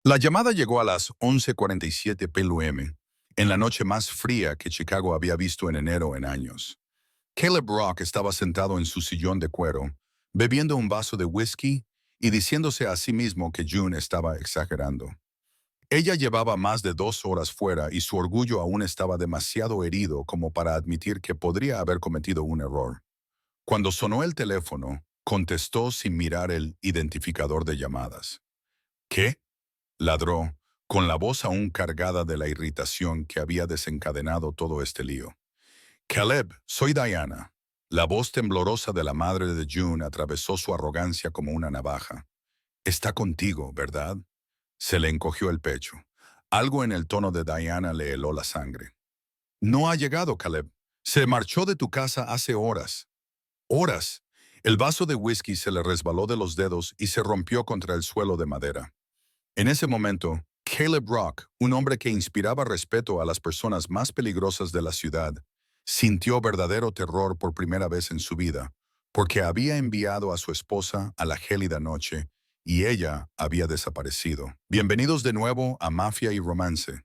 La llamada llegó a las 11:47 p.m., en la noche más fría que Chicago había visto en enero en años. Caleb Rock estaba sentado en su sillón de cuero, bebiendo un vaso de whisky y diciéndose a sí mismo que June estaba exagerando. Ella llevaba más de 2 horas fuera y su orgullo aún estaba demasiado herido como para admitir que podría haber cometido un error. Cuando sonó el teléfono, contestó sin mirar el identificador de llamadas. ¿Qué? Ladró, con la voz aún cargada de la irritación que había desencadenado todo este lío. Caleb, soy Diana. La voz temblorosa de la madre de June atravesó su arrogancia como una navaja. Está contigo, ¿verdad? Se le encogió el pecho. Algo en el tono de Diana le heló la sangre. No ha llegado, Caleb. Se marchó de tu casa hace horas. Horas. El vaso de whisky se le resbaló de los dedos y se rompió contra el suelo de madera. En ese momento, Caleb Rock, un hombre que inspiraba respeto a las personas más peligrosas de la ciudad, sintió verdadero terror por primera vez en su vida, porque había enviado a su esposa a la gélida noche y ella había desaparecido. Bienvenidos de nuevo a Mafia y Romance.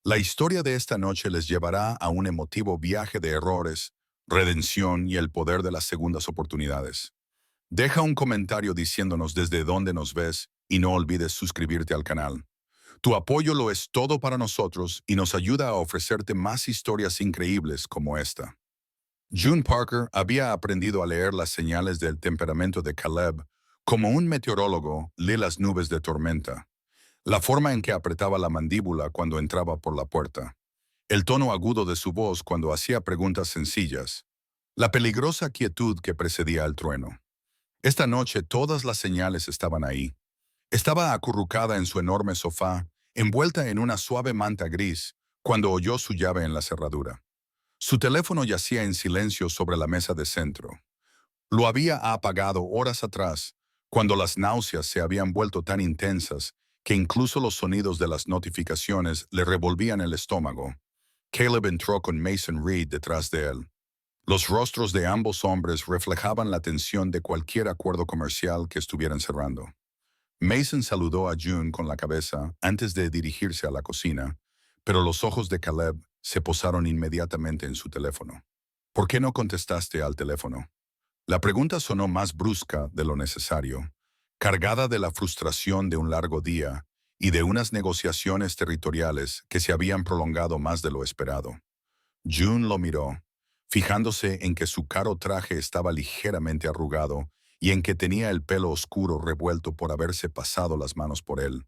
La historia de esta noche les llevará a un emotivo viaje de errores, redención y el poder de las segundas oportunidades. Deja un comentario diciéndonos desde dónde nos ves y no olvides suscribirte al canal. Tu apoyo lo es todo para nosotros y nos ayuda a ofrecerte más historias increíbles como esta. June Parker había aprendido a leer las señales del temperamento de Caleb como un meteorólogo lee las nubes de tormenta. La forma en que apretaba la mandíbula cuando entraba por la puerta. El tono agudo de su voz cuando hacía preguntas sencillas. La peligrosa quietud que precedía al trueno. Esta noche todas las señales estaban ahí. Estaba acurrucada en su enorme sofá, envuelta en una suave manta gris, cuando oyó su llave en la cerradura. Su teléfono yacía en silencio sobre la mesa de centro. Lo había apagado horas atrás, cuando las náuseas se habían vuelto tan intensas que incluso los sonidos de las notificaciones le revolvían el estómago. Caleb entró con Mason Reed detrás de él. Los rostros de ambos hombres reflejaban la tensión de cualquier acuerdo comercial que estuvieran cerrando. Mason saludó a June con la cabeza antes de dirigirse a la cocina, pero los ojos de Caleb se posaron inmediatamente en su teléfono. ¿Por qué no contestaste al teléfono? La pregunta sonó más brusca de lo necesario, cargada de la frustración de un largo día y de unas negociaciones territoriales que se habían prolongado más de lo esperado. June lo miró, fijándose en que su caro traje estaba ligeramente arrugado y en que tenía el pelo oscuro revuelto por haberse pasado las manos por él.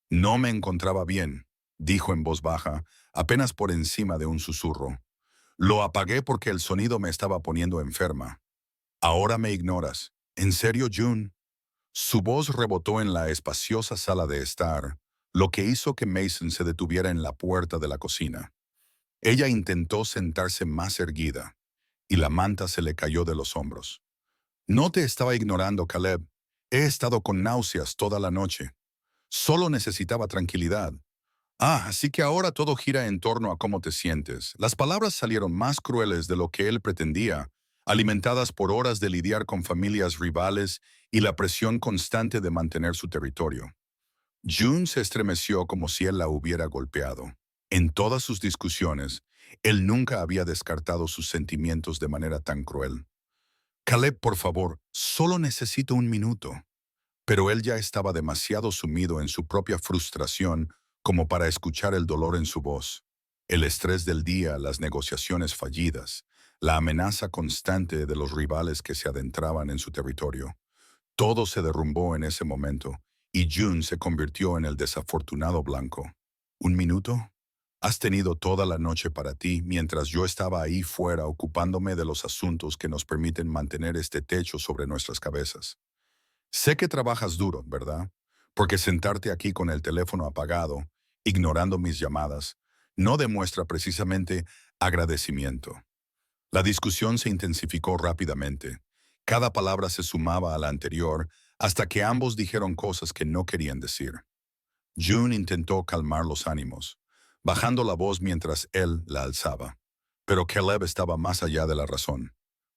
No me encontraba bien, dijo en voz baja, apenas por encima de un susurro. Lo apagué porque el sonido me estaba poniendo enferma. Ahora me ignoras. ¿En serio, June? Su voz rebotó en la espaciosa sala de estar, lo que hizo que Mason se detuviera en la puerta de la cocina. Ella intentó sentarse más erguida, y la manta se le cayó de los hombros. No te estaba ignorando, Caleb. He estado con náuseas toda la noche. Solo necesitaba tranquilidad. Así que ahora todo gira en torno a cómo te sientes. Las palabras salieron más crueles de lo que él pretendía, alimentadas por horas de lidiar con familias rivales y la presión constante de mantener su territorio. June se estremeció como si él la hubiera golpeado. En todas sus discusiones, él nunca había descartado sus sentimientos de manera tan cruel. Caleb, por favor, solo necesito un minuto. Pero él ya estaba demasiado sumido en su propia frustración como para escuchar el dolor en su voz. El estrés del día, las negociaciones fallidas, la amenaza constante de los rivales que se adentraban en su territorio. Todo se derrumbó en ese momento, y June se convirtió en el desafortunado blanco. ¿Un minuto? Has tenido toda la noche para ti mientras yo estaba ahí fuera ocupándome de los asuntos que nos permiten mantener este techo sobre nuestras cabezas. Sé que trabajas duro, ¿verdad? Porque sentarte aquí con el teléfono apagado, ignorando mis llamadas, no demuestra precisamente agradecimiento. La discusión se intensificó rápidamente. Cada palabra se sumaba a la anterior hasta que ambos dijeron cosas que no querían decir. June intentó calmar los ánimos, bajando la voz mientras él la alzaba. Pero Caleb estaba más allá de la razón.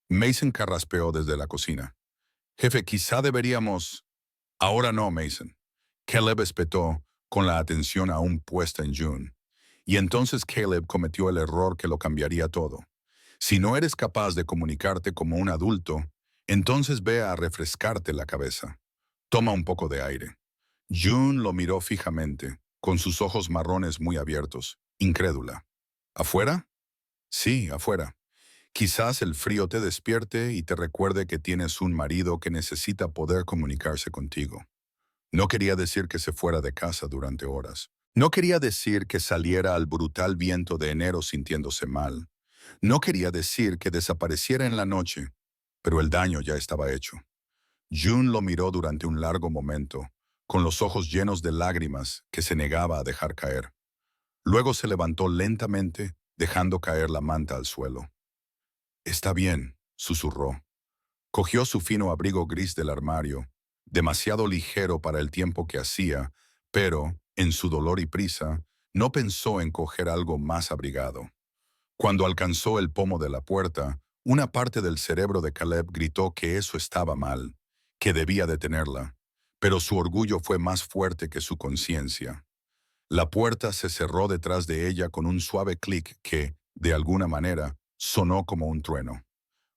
Mason carraspeó desde la cocina. Jefe, quizá deberíamos... Ahora no, Mason. Caleb espetó, con la atención aún puesta en June. Y entonces Caleb cometió el error que lo cambiaría todo. Si no eres capaz de comunicarte como un adulto, entonces ve a refrescarte la cabeza. Toma un poco de aire. June lo miró fijamente, con sus ojos marrones muy abiertos, incrédula. ¿Afuera? Sí, afuera. Quizás el frío te despierte y te recuerde que tienes un marido que necesita poder comunicarse contigo. No quería decir que se fuera de casa durante horas. No quería decir que saliera al brutal viento de enero sintiéndose mal. No quería decir que desapareciera en la noche, pero el daño ya estaba hecho. June lo miró durante un largo momento, con los ojos llenos de lágrimas que se negaba a dejar caer. Luego se levantó lentamente, dejando caer la manta al suelo. «Está bien», susurró. Cogió su fino abrigo gris del armario, demasiado ligero para el tiempo que hacía, pero, en su dolor y prisa, no pensó en coger algo más abrigado. Cuando alcanzó el pomo de la puerta, una parte del cerebro de Caleb gritó que eso estaba mal, que debía detenerla, pero su orgullo fue más fuerte que su conciencia. La puerta se cerró detrás de ella con un suave clic que, de alguna manera, sonó como un trueno.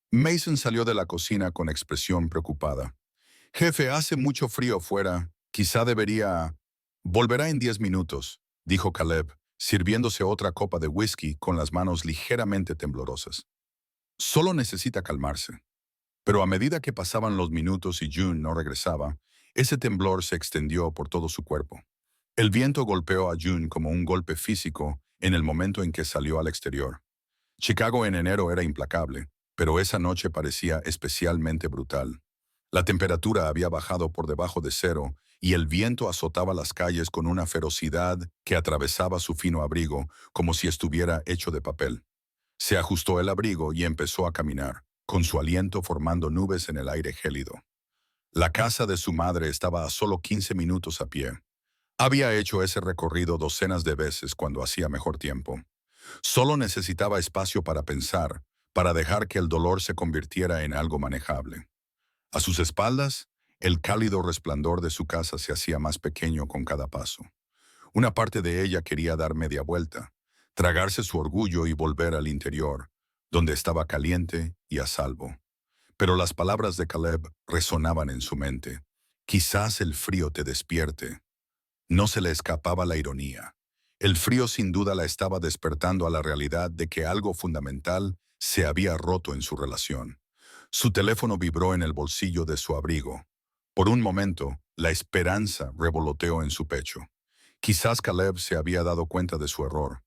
Mason salió de la cocina con expresión preocupada. «Jefe, hace mucho frío fuera. Quizá debería...» «Volverá en 10 minutos», dijo Caleb, sirviéndose otra copa de whisky con las manos ligeramente temblorosas. «Solo necesita calmarse». Pero a medida que pasaban los minutos y June no regresaba, ese temblor se extendió por todo su cuerpo. El viento golpeó a June como un golpe físico en el momento en que salió al exterior. Chicago en enero era implacable, pero esa noche parecía especialmente brutal. La temperatura había bajado por debajo de cero y el viento azotaba las calles con una ferocidad que atravesaba su fino abrigo como si estuviera hecho de papel. Se ajustó el abrigo y empezó a caminar, con su aliento formando nubes en el aire gélido. La casa de su madre estaba a solo 15 minutos a pie. Había hecho ese recorrido docenas de veces cuando hacía mejor tiempo. Solo necesitaba espacio para pensar, para dejar que el dolor se convirtiera en algo manejable. A sus espaldas, el cálido resplandor de su casa se hacía más pequeño con cada paso. Una parte de ella quería dar media vuelta, tragarse su orgullo y volver al interior, donde estaba caliente y a salvo. Pero las palabras de Caleb resonaban en su mente. «Quizás el frío te despierte». No se le escapaba la ironía. El frío sin duda la estaba despertando a la realidad de que algo fundamental se había roto en su relación. Su teléfono vibró en el bolsillo de su abrigo. Por un momento, la esperanza revoloteó en su pecho. Quizás Caleb se había dado cuenta de su error.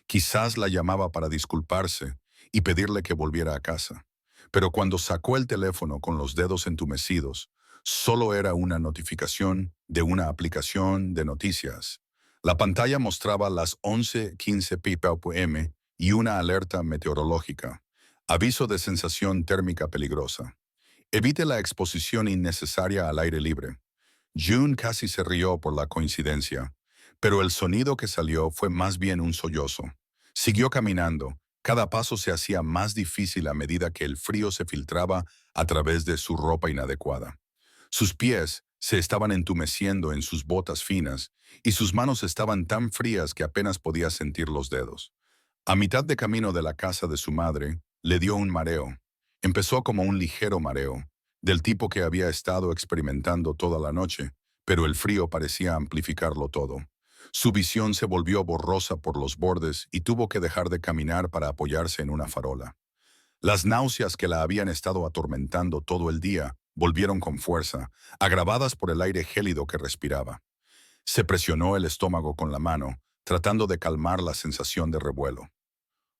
Quizás la llamaba para disculparse y pedirle que volviera a casa. Pero cuando sacó el teléfono con los dedos entumecidos, solo era una notificación de una aplicación de noticias. La pantalla mostraba las 11:15 p.m. y una alerta meteorológica. Aviso de sensación térmica peligrosa. Evite la exposición innecesaria al aire libre. June casi se rió por la coincidencia, pero el sonido que salió fue más bien un sollozo. Siguió caminando. Cada paso se hacía más difícil a medida que el frío se filtraba a través de su ropa inadecuada. Sus pies se estaban entumeciendo en sus botas finas y sus manos estaban tan frías que apenas podía sentir los dedos. A mitad de camino de la casa de su madre, le dio un mareo. Empezó como un ligero mareo, del tipo que había estado experimentando toda la noche, pero el frío parecía amplificarlo todo. Su visión se volvió borrosa por los bordes y tuvo que dejar de caminar para apoyarse en una farola. Las náuseas que la habían estado atormentando todo el día volvieron con fuerza, agravadas por el aire gélido que respiraba. Se presionó el estómago con la mano, tratando de calmar la sensación de revuelo.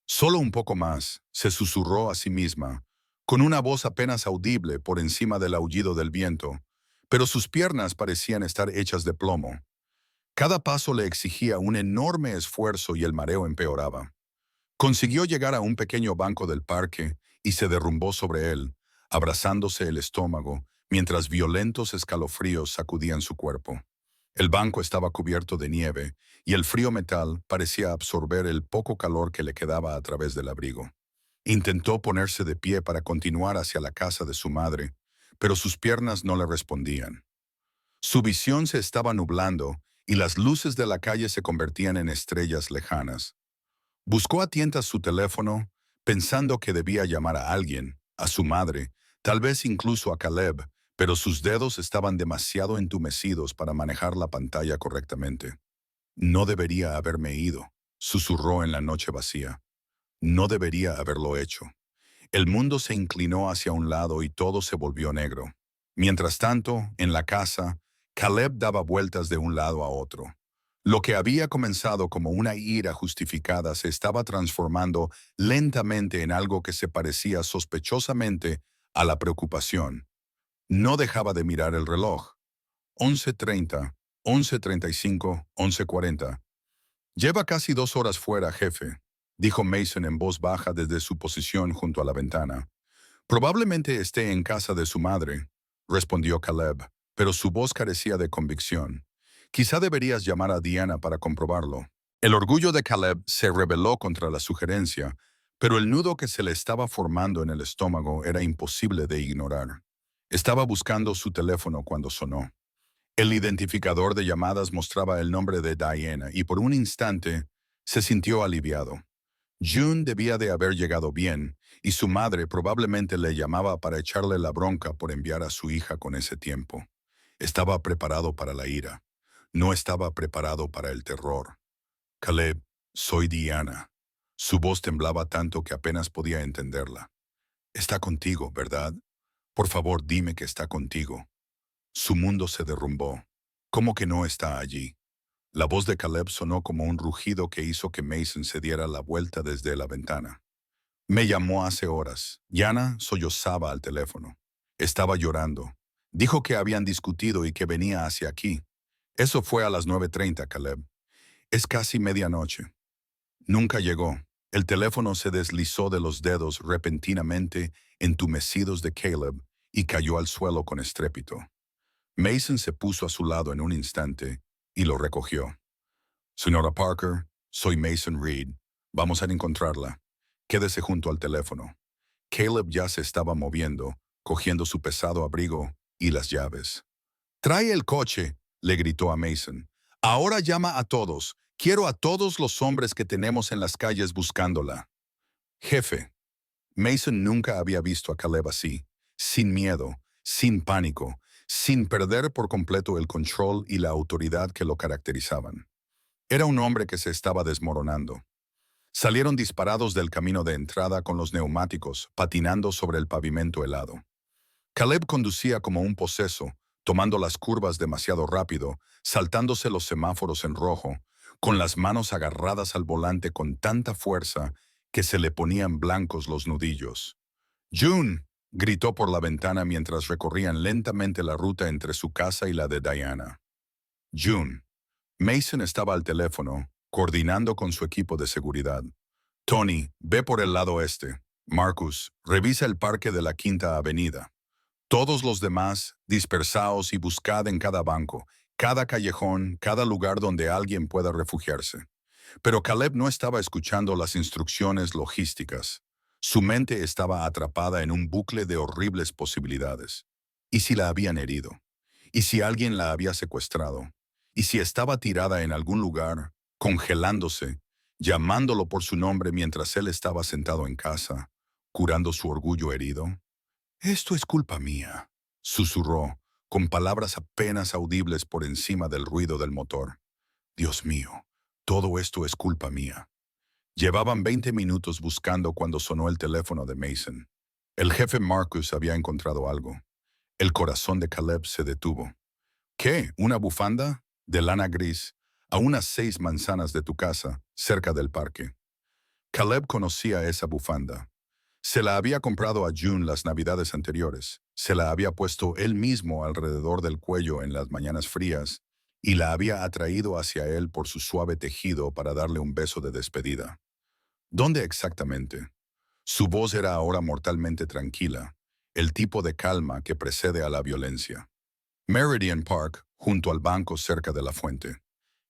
«Solo un poco más», se susurró a sí misma, con una voz apenas audible por encima del aullido del viento, pero sus piernas parecían estar hechas de plomo. Cada paso le exigía un enorme esfuerzo y el mareo empeoraba. Consiguió llegar a un pequeño banco del parque y se derrumbó sobre él, abrazándose el estómago, mientras violentos escalofríos sacudían su cuerpo. El banco estaba cubierto de nieve y el frío metal parecía absorber el poco calor que le quedaba a través del abrigo. Intentó ponerse de pie para continuar hacia la casa de su madre, pero sus piernas no le respondían. Su visión se estaba nublando y las luces de la calle se convertían en estrellas lejanas. Buscó a tientas su teléfono, pensando que debía llamar a alguien, a su madre, tal vez incluso a Caleb, pero sus dedos estaban demasiado entumecidos para manejar la pantalla correctamente. No debería haberme ido, susurró en la noche vacía. No debería haberlo hecho. El mundo se inclinó hacia un lado y todo se volvió negro. Mientras tanto, en la casa, Caleb daba vueltas de un lado a otro. Lo que había comenzado como una ira justificada se estaba transformando lentamente en algo que se parecía sospechosamente a la preocupación. No dejaba de mirar el reloj. 11:30, 11:35, 11:40. Lleva casi 2 horas fuera, jefe, dijo Mason en voz baja desde su posición junto a la ventana. Probablemente esté en casa de su madre, respondió Caleb, pero su voz carecía de convicción. Quizá deberías llamar a Diana para comprobarlo. El orgullo de Caleb se rebeló contra la sugerencia, pero el nudo que se le estaba formando en el estómago era imposible de ignorar. Estaba buscando su teléfono cuando sonó. El identificador de llamadas mostraba el nombre de Diana y por un instante se sintió aliviado. June debía de haber llegado bien, y su madre probablemente le llamaba para echarle la bronca por enviar a su hija con ese tiempo. Estaba preparado para la ira. No estaba preparado para el terror. Caleb, soy Diana. Su voz temblaba tanto que apenas podía entenderla. Está contigo, ¿verdad? Por favor, dime que está contigo. Su mundo se derrumbó. ¿Cómo que no está allí? La voz de Caleb sonó como un rugido que hizo que Mason se diera la vuelta desde la ventana. Me llamó hace horas. Yana sollozaba al teléfono. Estaba llorando. Dijo que habían discutido y que venía hacia aquí. Eso fue a las 9:30, Caleb. Es casi medianoche. Nunca llegó. El teléfono se deslizó de los dedos repentinamente entumecidos de Caleb y cayó al suelo con estrépito. Mason se puso a su lado en un instante y lo recogió. Señora Parker, soy Mason Reed. Vamos a encontrarla. Quédese junto al teléfono. Caleb ya se estaba moviendo, cogiendo su pesado abrigo y las llaves. «Trae el coche», le gritó a Mason. «Ahora llama a todos. Quiero a todos los hombres que tenemos en las calles buscándola». «Jefe». Mason nunca había visto a Caleb así, sin miedo, sin pánico, sin perder por completo el control y la autoridad que lo caracterizaban. Era un hombre que se estaba desmoronando. Salieron disparados del camino de entrada con los neumáticos, patinando sobre el pavimento helado. Caleb conducía como un poseso, tomando las curvas demasiado rápido, saltándose los semáforos en rojo, con las manos agarradas al volante con tanta fuerza que se le ponían blancos los nudillos. «June», gritó por la ventana mientras recorrían lentamente la ruta entre su casa y la de Diana. «June». Mason estaba al teléfono, coordinando con su equipo de seguridad. «Tony, ve por el lado este. Marcus, revisa el parque de la Quinta Avenida. Todos los demás, dispersaos y buscad en cada banco, cada callejón, cada lugar donde alguien pueda refugiarse». Pero Caleb no estaba escuchando las instrucciones logísticas. Su mente estaba atrapada en un bucle de horribles posibilidades. ¿Y si la habían herido? ¿Y si alguien la había secuestrado? ¿Y si estaba tirada en algún lugar, congelándose, llamándolo por su nombre mientras él estaba sentado en casa, curando su orgullo herido? «Esto es culpa mía», susurró, con palabras apenas audibles por encima del ruido del motor. «Dios mío, todo esto es culpa mía». Llevaban 20 minutos buscando cuando sonó el teléfono de Mason. El jefe Marcus había encontrado algo. El corazón de Caleb se detuvo. «¿Qué? ¿Una bufanda?» De lana gris, a unas 6 manzanas de tu casa, cerca del parque. Caleb conocía esa bufanda. Se la había comprado a June las navidades anteriores. Se la había puesto él mismo alrededor del cuello en las mañanas frías y la había atraído hacia él por su suave tejido para darle un beso de despedida. ¿Dónde exactamente? Su voz era ahora mortalmente tranquila, el tipo de calma que precede a la violencia. Meridian Park, junto al banco cerca de la fuente.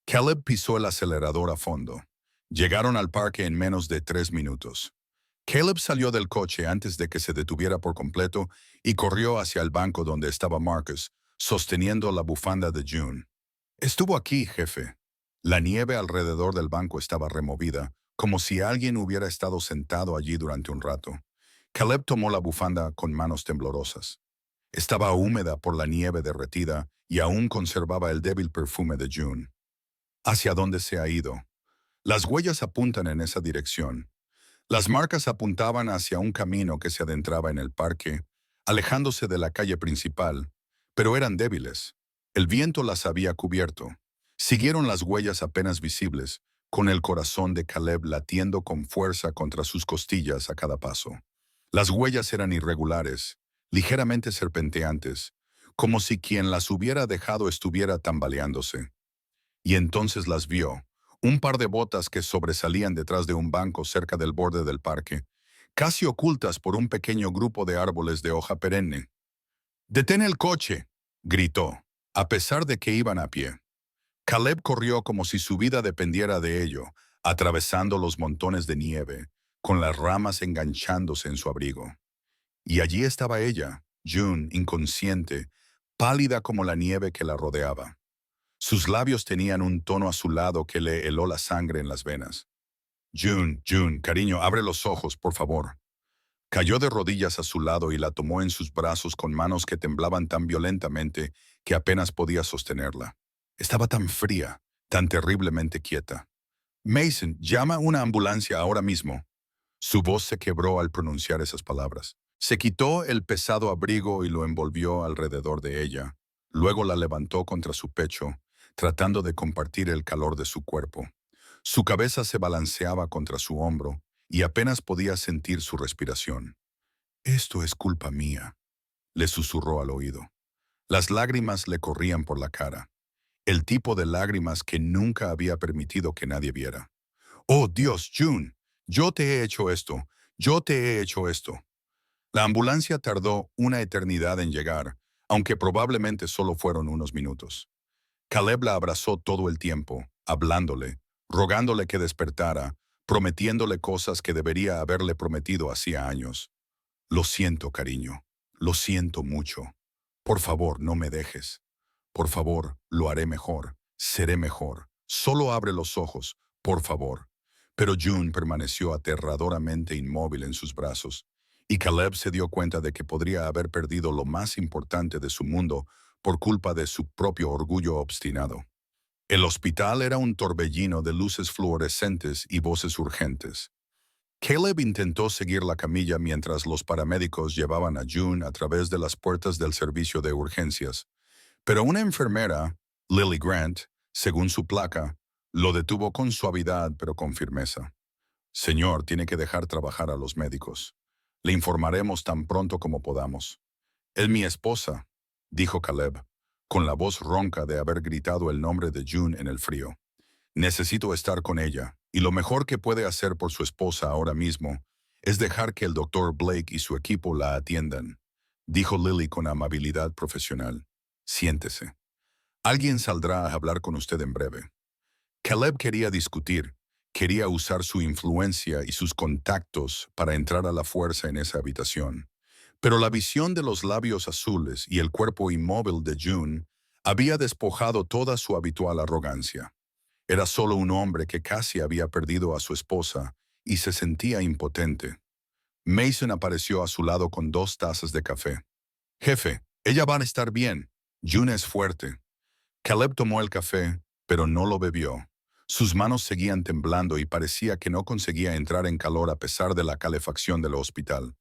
Caleb pisó el acelerador a fondo. Llegaron al parque en menos de 3 minutos. Caleb salió del coche antes de que se detuviera por completo y corrió hacia el banco donde estaba Marcus, sosteniendo la bufanda de June. Estuvo aquí, jefe. La nieve alrededor del banco estaba removida, como si alguien hubiera estado sentado allí durante un rato. Caleb tomó la bufanda con manos temblorosas. Estaba húmeda por la nieve derretida y aún conservaba el débil perfume de June. ¿Hacia dónde se ha ido? Las huellas apuntan en esa dirección. Las marcas apuntaban hacia un camino que se adentraba en el parque, alejándose de la calle principal, pero eran débiles. El viento las había cubierto. Siguieron las huellas apenas visibles, con el corazón de Caleb latiendo con fuerza contra sus costillas a cada paso. Las huellas eran irregulares, ligeramente serpenteantes, como si quien las hubiera dejado estuviera tambaleándose. Y entonces las vio, un par de botas que sobresalían detrás de un banco cerca del borde del parque, casi ocultas por un pequeño grupo de árboles de hoja perenne. «¡Detén el coche!», gritó, a pesar de que iban a pie. Caleb corrió como si su vida dependiera de ello, atravesando los montones de nieve, con las ramas enganchándose en su abrigo. Y allí estaba ella, June, inconsciente, pálida como la nieve que la rodeaba. Sus labios tenían un tono azulado que le heló la sangre en las venas. «June, June, cariño, abre los ojos, por favor». Cayó de rodillas a su lado y la tomó en sus brazos con manos que temblaban tan violentamente que apenas podía sostenerla. Estaba tan fría, tan terriblemente quieta. «Mason, llama una ambulancia ahora mismo». Su voz se quebró al pronunciar esas palabras. Se quitó el pesado abrigo y lo envolvió alrededor de ella. Luego la levantó contra su pecho, tratando de compartir el calor de su cuerpo. Su cabeza se balanceaba contra su hombro y apenas podía sentir su respiración. «Esto es culpa mía», le susurró al oído. Las lágrimas le corrían por la cara, el tipo de lágrimas que nunca había permitido que nadie viera. «Oh, Dios, June, yo te he hecho esto, yo te he hecho esto». La ambulancia tardó una eternidad en llegar, aunque probablemente solo fueron unos minutos. Caleb la abrazó todo el tiempo, hablándole, rogándole que despertara, prometiéndole cosas que debería haberle prometido hacía años. «Lo siento, cariño. Lo siento mucho. Por favor, no me dejes. Por favor, lo haré mejor. Seré mejor. Solo abre los ojos, por favor». Pero June permaneció aterradoramente inmóvil en sus brazos, y Caleb se dio cuenta de que podría haber perdido lo más importante de su mundo por culpa de su propio orgullo obstinado. El hospital era un torbellino de luces fluorescentes y voces urgentes. Caleb intentó seguir la camilla mientras los paramédicos llevaban a June a través de las puertas del servicio de urgencias, pero una enfermera, Lily Grant, según su placa, lo detuvo con suavidad pero con firmeza. «Señor, tiene que dejar trabajar a los médicos. Le informaremos tan pronto como podamos». «Es mi esposa», dijo Caleb, con la voz ronca de haber gritado el nombre de June en el frío. «Necesito estar con ella, y lo mejor que puede hacer por su esposa ahora mismo es dejar que el doctor Blake y su equipo la atiendan», dijo Lily con amabilidad profesional. «Siéntese. Alguien saldrá a hablar con usted en breve». Caleb quería discutir, quería usar su influencia y sus contactos para entrar a la fuerza en esa habitación. Pero la visión de los labios azules y el cuerpo inmóvil de June había despojado toda su habitual arrogancia. Era solo un hombre que casi había perdido a su esposa y se sentía impotente. Mason apareció a su lado con 2 tazas de café. «Jefe, ella va a estar bien. June es fuerte». Caleb tomó el café, pero no lo bebió. Sus manos seguían temblando y parecía que no conseguía entrar en calor a pesar de la calefacción del hospital.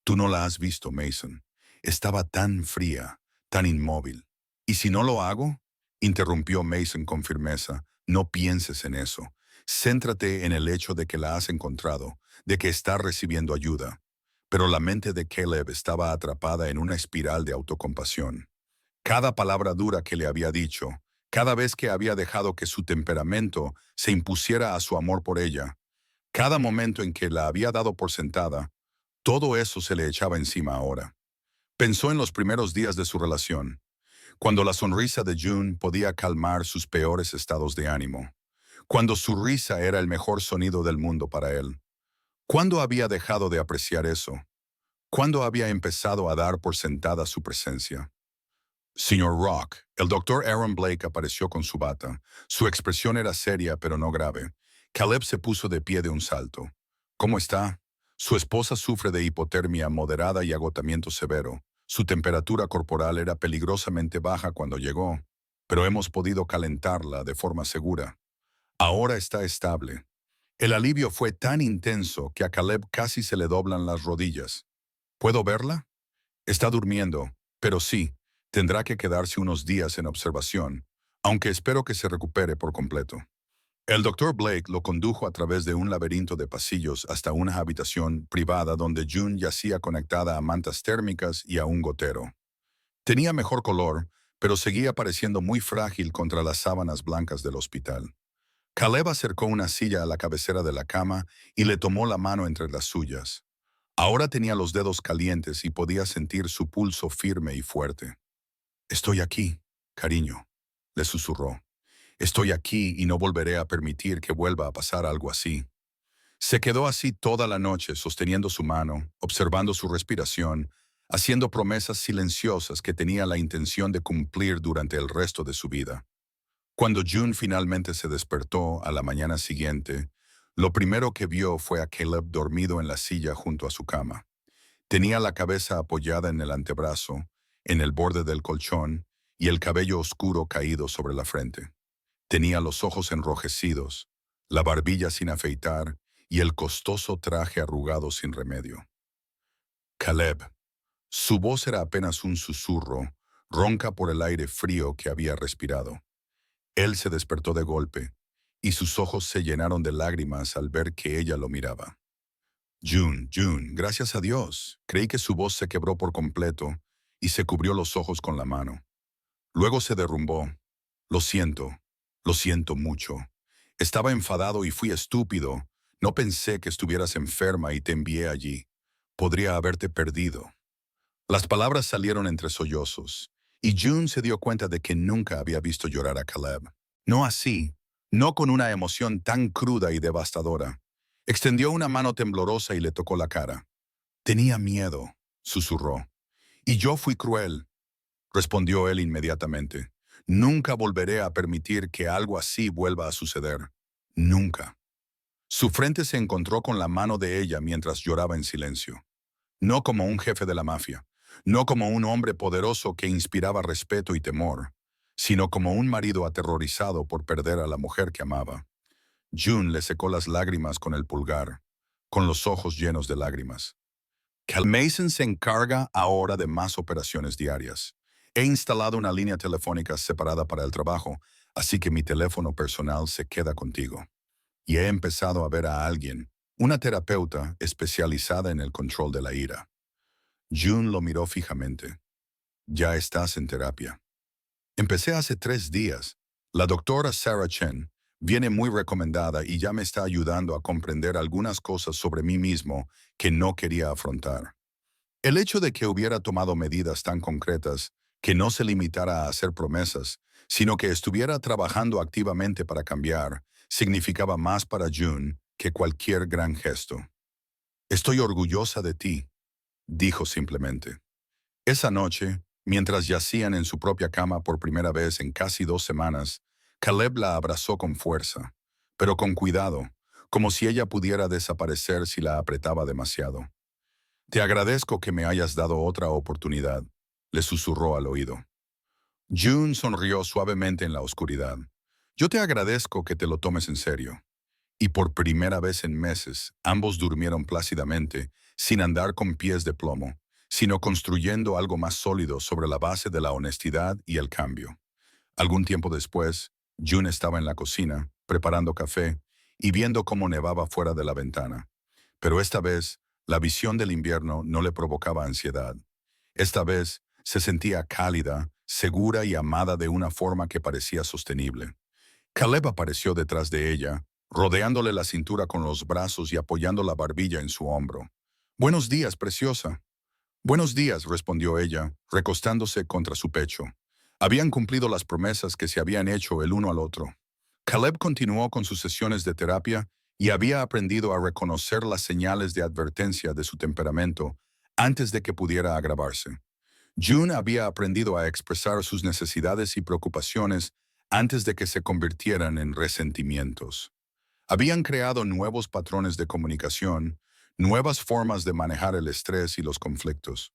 «Tú no la has visto, Mason. Estaba tan fría, tan inmóvil». «¿Y si no lo hago?», interrumpió Mason con firmeza. «No pienses en eso. Céntrate en el hecho de que la has encontrado, de que está recibiendo ayuda». Pero la mente de Caleb estaba atrapada en una espiral de autocompasión. Cada palabra dura que le había dicho, cada vez que había dejado que su temperamento se impusiera a su amor por ella, cada momento en que la había dado por sentada, todo eso se le echaba encima ahora. Pensó en los primeros días de su relación, cuando la sonrisa de June podía calmar sus peores estados de ánimo, cuando su risa era el mejor sonido del mundo para él. ¿Cuándo había dejado de apreciar eso? ¿Cuándo había empezado a dar por sentada su presencia? Señor Rock, el doctor Aaron Blake apareció con su bata. Su expresión era seria, pero no grave. Caleb se puso de pie de un salto. ¿Cómo está? Su esposa sufre de hipotermia moderada y agotamiento severo. Su temperatura corporal era peligrosamente baja cuando llegó, pero hemos podido calentarla de forma segura. Ahora está estable. El alivio fue tan intenso que a Caleb casi se le doblan las rodillas. ¿Puedo verla? Está durmiendo, pero sí, tendrá que quedarse unos días en observación, aunque espero que se recupere por completo. El doctor Blake lo condujo a través de un laberinto de pasillos hasta una habitación privada donde June yacía conectada a mantas térmicas y a un gotero. Tenía mejor color, pero seguía pareciendo muy frágil contra las sábanas blancas del hospital. Caleb acercó una silla a la cabecera de la cama y le tomó la mano entre las suyas. Ahora tenía los dedos calientes y podía sentir su pulso firme y fuerte. «Estoy aquí, cariño», le susurró. «Estoy aquí y no volveré a permitir que vuelva a pasar algo así». Se quedó así toda la noche sosteniendo su mano, observando su respiración, haciendo promesas silenciosas que tenía la intención de cumplir durante el resto de su vida. Cuando June finalmente se despertó a la mañana siguiente, lo primero que vio fue a Caleb dormido en la silla junto a su cama. Tenía la cabeza apoyada en el antebrazo, en el borde del colchón, y el cabello oscuro caído sobre la frente. Tenía los ojos enrojecidos, la barbilla sin afeitar y el costoso traje arrugado sin remedio. Caleb. Su voz era apenas un susurro, ronca por el aire frío que había respirado. Él se despertó de golpe, y sus ojos se llenaron de lágrimas al ver que ella lo miraba. June, June, gracias a Dios. Creí que su voz se quebró por completo y se cubrió los ojos con la mano. Luego se derrumbó. Lo siento mucho. Estaba enfadado y fui estúpido. No pensé que estuvieras enferma y te envié allí. Podría haberte perdido. Las palabras salieron entre sollozos, y June se dio cuenta de que nunca había visto llorar a Caleb. No así, no con una emoción tan cruda y devastadora. Extendió una mano temblorosa y le tocó la cara. «Tenía miedo», susurró. «Y yo fui cruel», respondió él inmediatamente. «Nunca volveré a permitir que algo así vuelva a suceder. Nunca». Su frente se encontró con la mano de ella mientras lloraba en silencio. No como un jefe de la mafia, no como un hombre poderoso que inspiraba respeto y temor, sino como un marido aterrorizado por perder a la mujer que amaba. June le secó las lágrimas con el pulgar, con los ojos llenos de lágrimas. «Cal Mason se encarga ahora de más operaciones diarias. He instalado una línea telefónica separada para el trabajo, así que mi teléfono personal se queda contigo. Y he empezado a ver a alguien, una terapeuta especializada en el control de la ira». June lo miró fijamente. «Ya estás en terapia». «Empecé hace 3 días. La doctora Sarah Chen viene muy recomendada y ya me está ayudando a comprender algunas cosas sobre mí mismo que no quería afrontar». El hecho de que hubiera tomado medidas tan concretas, que no se limitara a hacer promesas, sino que estuviera trabajando activamente para cambiar, significaba más para June que cualquier gran gesto. «Estoy orgullosa de ti», dijo simplemente. Esa noche, mientras yacían en su propia cama por primera vez en casi 2 semanas, Caleb la abrazó con fuerza, pero con cuidado, como si ella pudiera desaparecer si la apretaba demasiado. «Te agradezco que me hayas dado otra oportunidad», le susurró al oído. June sonrió suavemente en la oscuridad. «Yo te agradezco que te lo tomes en serio». Y por primera vez en meses, ambos durmieron plácidamente, sin andar con pies de plomo, sino construyendo algo más sólido sobre la base de la honestidad y el cambio. Algún tiempo después, June estaba en la cocina, preparando café y viendo cómo nevaba fuera de la ventana. Pero esta vez, la visión del invierno no le provocaba ansiedad. Esta vez, se sentía cálida, segura y amada de una forma que parecía sostenible. Caleb apareció detrás de ella, rodeándole la cintura con los brazos y apoyando la barbilla en su hombro. «Buenos días, preciosa». «Buenos días», respondió ella, recostándose contra su pecho. Habían cumplido las promesas que se habían hecho el uno al otro. Caleb continuó con sus sesiones de terapia y había aprendido a reconocer las señales de advertencia de su temperamento antes de que pudiera agravarse. June había aprendido a expresar sus necesidades y preocupaciones antes de que se convirtieran en resentimientos. Habían creado nuevos patrones de comunicación, nuevas formas de manejar el estrés y los conflictos.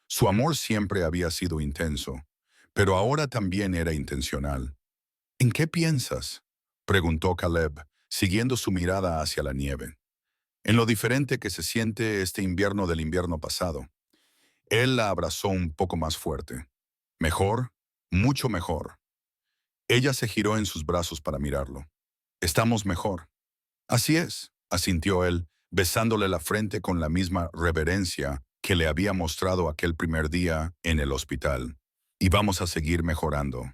Su amor siempre había sido intenso, pero ahora también era intencional. ¿En qué piensas?, preguntó Caleb, siguiendo su mirada hacia la nieve. En lo diferente que se siente este invierno del invierno pasado. Él la abrazó un poco más fuerte. Mejor, mucho mejor. Ella se giró en sus brazos para mirarlo. Estamos mejor. Así es, asintió él, besándole la frente con la misma reverencia que le había mostrado aquel primer día en el hospital. Y vamos a seguir mejorando.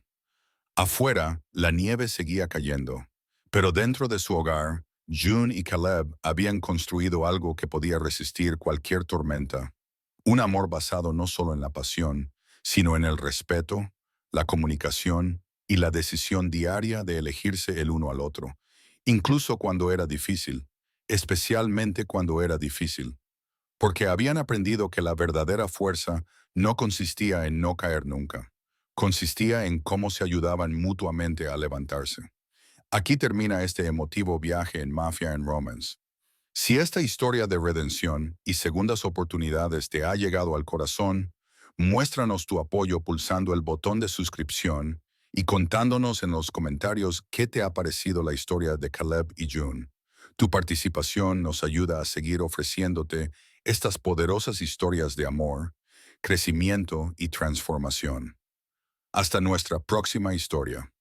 Afuera, la nieve seguía cayendo, pero dentro de su hogar, June y Caleb habían construido algo que podía resistir cualquier tormenta. Un amor basado no solo en la pasión, sino en el respeto, la comunicación y la decisión diaria de elegirse el uno al otro, incluso cuando era difícil, especialmente cuando era difícil, porque habían aprendido que la verdadera fuerza no consistía en no caer nunca, consistía en cómo se ayudaban mutuamente a levantarse. Aquí termina este emotivo viaje en Mafia and Romance. Si esta historia de redención y segundas oportunidades te ha llegado al corazón, muéstranos tu apoyo pulsando el botón de suscripción y contándonos en los comentarios qué te ha parecido la historia de Caleb y June. Tu participación nos ayuda a seguir ofreciéndote estas poderosas historias de amor, crecimiento y transformación. Hasta nuestra próxima historia.